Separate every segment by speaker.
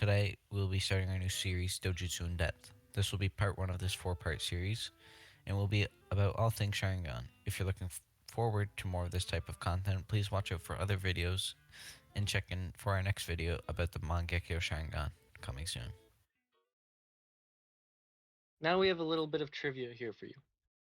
Speaker 1: Today, we'll be starting our new series, Dojutsu in Depth. This will be part one of this four-part series, and will be about all things Sharingan. If you're looking forward to more of this type of content, please watch out for other videos, and check in for our next video about the Mangekyo Sharingan, coming soon.
Speaker 2: Now we have a little bit of trivia here for you.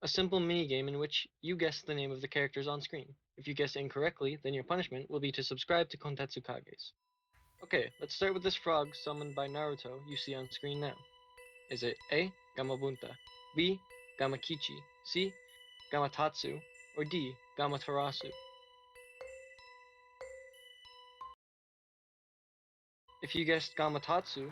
Speaker 2: A simple mini game in which you guess the name of the characters on screen. If you guess incorrectly, then your punishment will be to subscribe to Kontetsu Kage's. Okay, let's start with this frog summoned by Naruto you see on screen now. Is it A. Gamabunta, B. Gamakichi, C. Gamatatsu, or D. Gamatarasu? If you guessed Gamatatsu,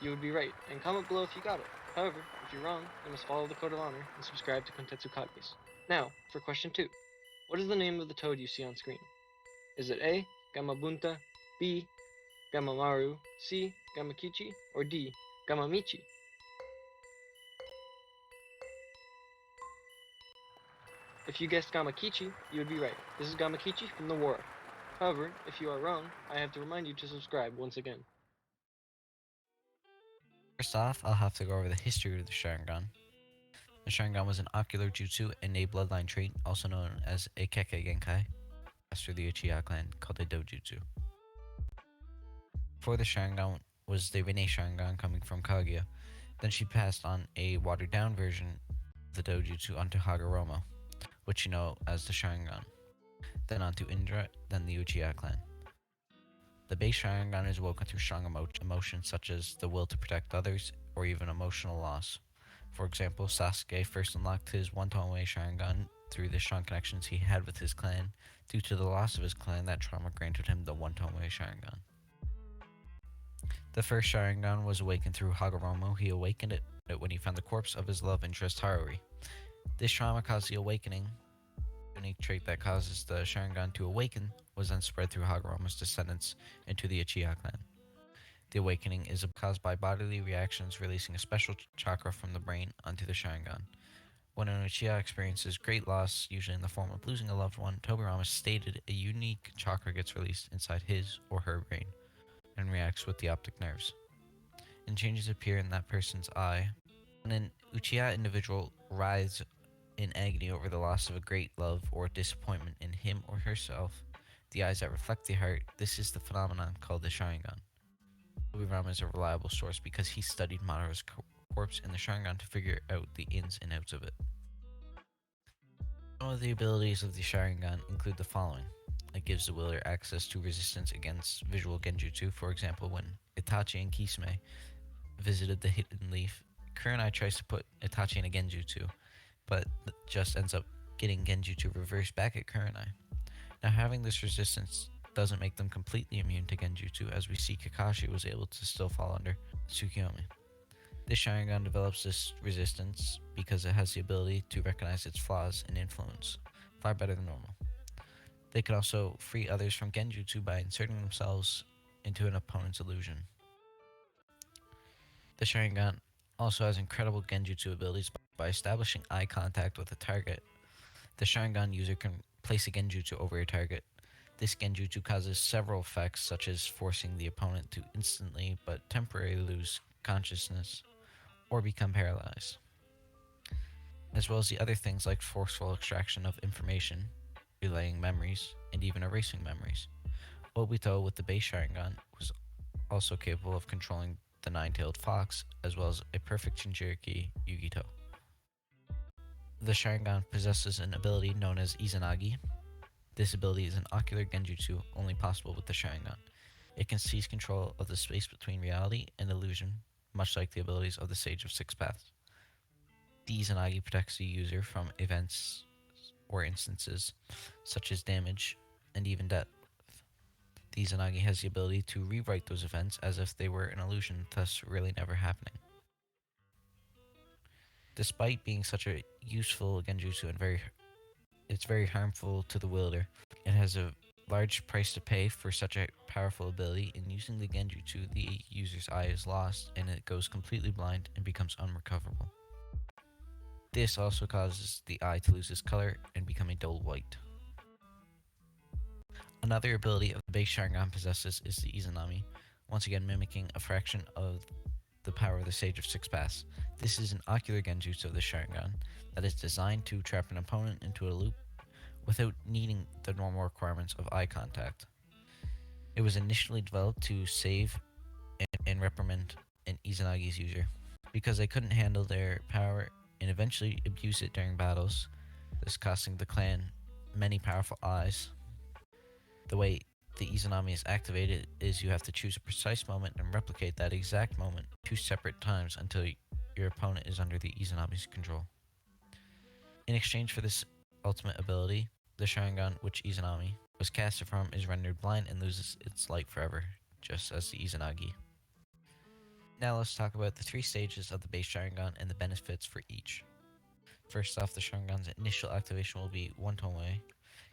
Speaker 2: you would be right, and comment below if you got it. However, if you're wrong, you must follow the code of honor and subscribe to Kontetsu Kage's. Now, for question 2. What is the name of the toad you see on screen? Is it A. Gamabunta, B. Gamamaru, C. Gamakichi, or D. Gamamichi? If you guessed Gamakichi, you would be right. This is Gamakichi from the War Arc. However, if you are wrong, I have to remind you to subscribe once again.
Speaker 1: First off, I'll have to go over the history of the Sharingan. The Sharingan was an ocular jutsu and a bloodline trait, also known as a Kekkei Genkai, passed through the Uchiha clan, called a Dojutsu. Before the Sharingan was the Rinne Sharingan coming from Kaguya. Then she passed on a watered down version of the Dojutsu onto Hagoromo, which you know as the Sharingan. Then onto Indra, then the Uchiha clan. The base Sharingan is woken through strong emotions such as the will to protect others, or even emotional loss. For example, Sasuke first unlocked his one-Tomoe Sharingan through the strong connections he had with his clan. Due to the loss of his clan, that trauma granted him the one-Tomoe Sharingan. The first Sharingan was awakened through Hagoromo. He awakened it when he found the corpse of his love interest Harui. This trauma caused the awakening. The unique trait that causes the Sharingan to awaken was then spread through Hagoromo's descendants into the Uchiha clan. The awakening is caused by bodily reactions releasing a special chakra from the brain onto the Sharingan. When an Uchiha experiences great loss, usually in the form of losing a loved one, Tobirama stated a unique chakra gets released inside his or her brain and reacts with the optic nerves. And changes appear in that person's eye. When an Uchiha individual writhes in agony over the loss of a great love or disappointment in him or herself, the eyes that reflect the heart, this is the phenomenon called the Sharingan. Tobirama is a reliable source because he studied Madara's corpse in the Sharingan to figure out the ins and outs of it. Some of the abilities of the Sharingan include the following. It gives the wielder access to resistance against visual genjutsu. For example, when Itachi and Kisame visited the Hidden Leaf, Kurenai tries to put Itachi in a genjutsu, but just ends up getting genjutsu reversed back at Kurenai. Now, having this resistance doesn't make them completely immune to genjutsu, as we see Kakashi was able to still fall under Tsukiyomi. This Sharingan develops this resistance because it has the ability to recognize its flaws and influence far better than normal. They can also free others from genjutsu by inserting themselves into an opponent's illusion. The Sharingan also has incredible genjutsu abilities. By establishing eye contact with a target, the Sharingan user can place a genjutsu over a target. This genjutsu causes several effects, such as forcing the opponent to instantly but temporarily lose consciousness or become paralyzed, as well as the other things like forceful extraction of information, relaying memories, and even erasing memories. Obito with the base Sharingan was also capable of controlling the nine-tailed fox, as well as a perfect Jinchuriki Yugito. The Sharingan possesses an ability known as Izanagi. This ability is an ocular genjutsu only possible with the Sharingan. It can seize control of the space between reality and illusion, much like the abilities of the Sage of Six Paths. The Izanagi protects the user from events or instances such as damage and even death. The Izanagi has the ability to rewrite those events as if they were an illusion, thus really never happening. Despite being such a useful genjutsu and it's very harmful to the wielder, it has a large price to pay for such a powerful ability. In using the genjutsu, the user's eye is lost and it goes completely blind and becomes unrecoverable. This also causes the eye to lose its color and become a dull white. Another ability of the base Sharingan possesses is the Izanami, once again mimicking a fraction of the power of the Sage of Six Paths. This is an ocular genjutsu of the Sharingan that is designed to trap an opponent into a loop without needing the normal requirements of eye contact. It was initially developed to save and reprimand an Izanagi's user because they couldn't handle their power and eventually abuse it during battles, thus costing the clan many powerful eyes. The way the Izanami is activated is you have to choose a precise moment and replicate that exact moment 2 separate times until your opponent is under the Izanami's control. In exchange for this ultimate ability, the Sharingan which Izanami was casted from is rendered blind and loses its light forever, just as the Izanagi. Now let's talk about the 3 stages of the base Sharingan and the benefits for each. First off, the Sharingan's initial activation will be one Tomoe.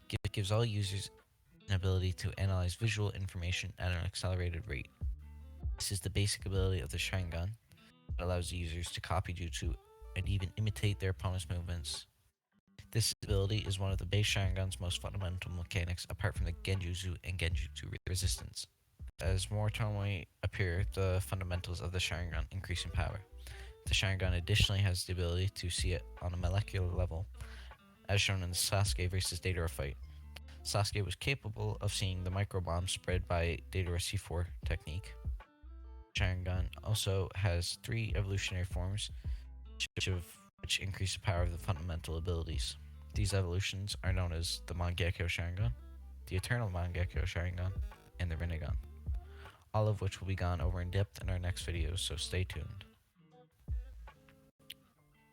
Speaker 1: It gives all users an ability to analyze visual information at an accelerated rate. This is the basic ability of the Sharingan that allows users to copy jutsu and even imitate their opponent's movements. This ability is one of the base Sharingan's most fundamental mechanics apart from the Genjutsu and Genjutsu resistance. As more Tomoe appear, the fundamentals of the Sharingan increase in power. The Sharingan additionally has the ability to see it on a molecular level, as shown in the Sasuke vs. Deidara fight. Sasuke was capable of seeing the microbombs spread by Deidara's C4 technique. Sharingan also has 3 evolutionary forms, which increase the power of the fundamental abilities. These evolutions are known as the Mangekyo Sharingan, the Eternal Mangekyo Sharingan, and the Rinnegan, all of which will be gone over in depth in our next videos, so stay tuned.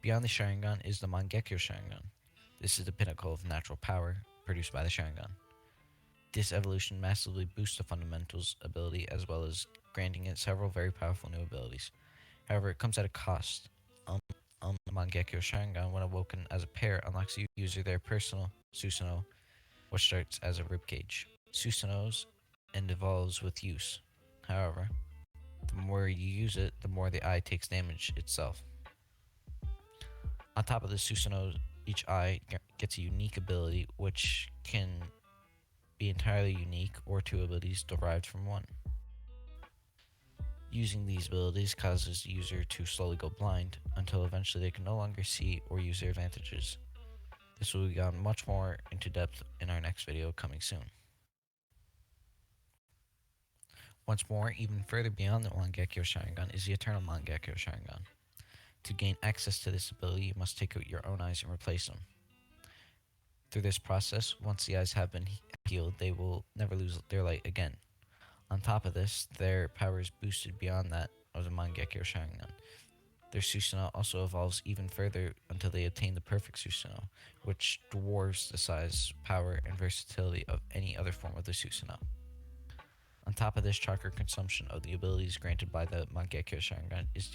Speaker 1: Beyond the Sharingan is the Mangekyo Sharingan. This is the pinnacle of natural power produced by the Sharingan. This evolution massively boosts the fundamentals ability as well as granting it several very powerful new abilities. However, it comes at a cost. Mangekyo Sharingan, when awoken as a pair, unlocks the user their personal Susanoo, which starts as a ribcage. Susanoo's and evolves with use. However, the more you use it, the more the eye takes damage itself. On top of the Susanoo, each eye gets a unique ability, which can be entirely unique or 2 abilities derived from one. Using these abilities causes the user to slowly go blind until eventually they can no longer see or use their advantages. This will be gone much more into depth in our next video coming soon. Once more, even further beyond the Mangekyo Sharingan is the Eternal Mangekyo Sharingan. To gain access to this ability, you must take out your own eyes and replace them. Through this process, once the eyes have been healed, they will never lose their light again. On top of this, their power is boosted beyond that of the Mangekyo Sharingan. Their Susanoo also evolves even further until they attain the perfect Susanoo, which dwarfs the size, power, and versatility of any other form of the Susanoo. On top of this, chakra consumption of the abilities granted by the Mangekyo Sharingan is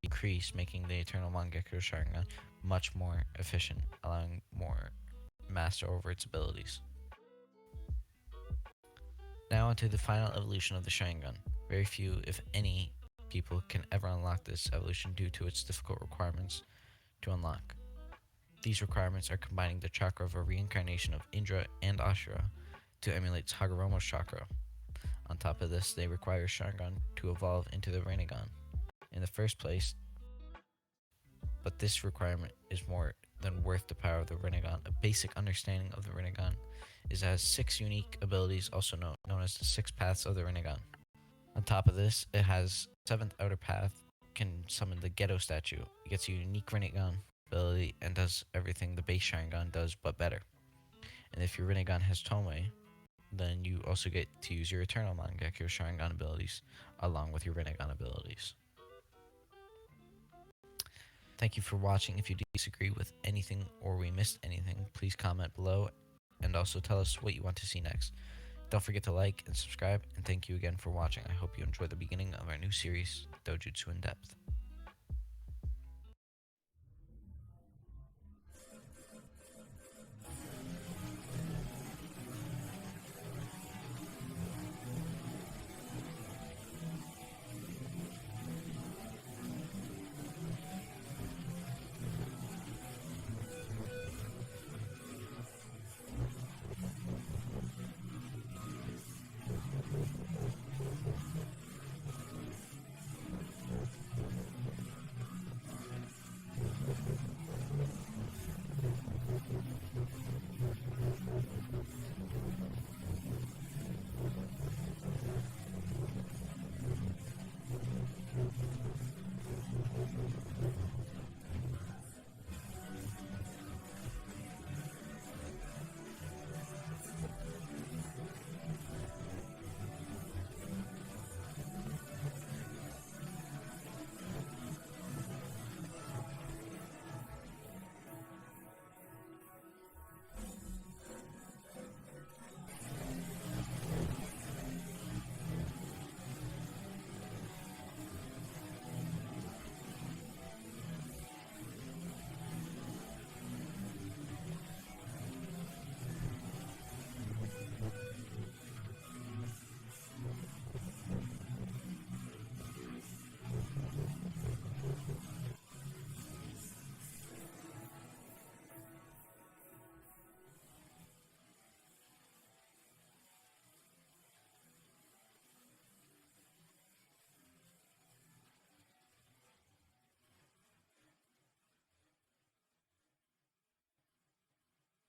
Speaker 1: decreased, making the Eternal Mangekyo Sharingan much more efficient, allowing more master over its abilities. Now onto the final evolution of the Sharingan. Very few, if any, people can ever unlock this evolution due to its difficult requirements to unlock. These requirements are combining the chakra of a reincarnation of Indra and Ashura to emulate Hagoromo's chakra. On top of this, they require Sharingan to evolve into the Rinnegan in the first place, but this requirement is more than worth the power of the Rinnegan. A basic understanding of the Rinnegan is it has 6 unique abilities, also known as the 6 paths of the Rinnegan. On top of this, it has 7th outer path, can summon the Geto statue. It gets a unique Rinnegan ability and does everything the base Sharingan does, but better. And if your Rinnegan has Tomoe, then you also get to use your Eternal Mangekyo Sharingan abilities along with your Rinnegan abilities. Thank you for watching. If you disagree with anything or we missed anything, please comment below and also tell us what you want to see next. Don't forget to like and subscribe, and thank you again for watching. I hope you enjoy the beginning of our new series, Dojutsu in Depth.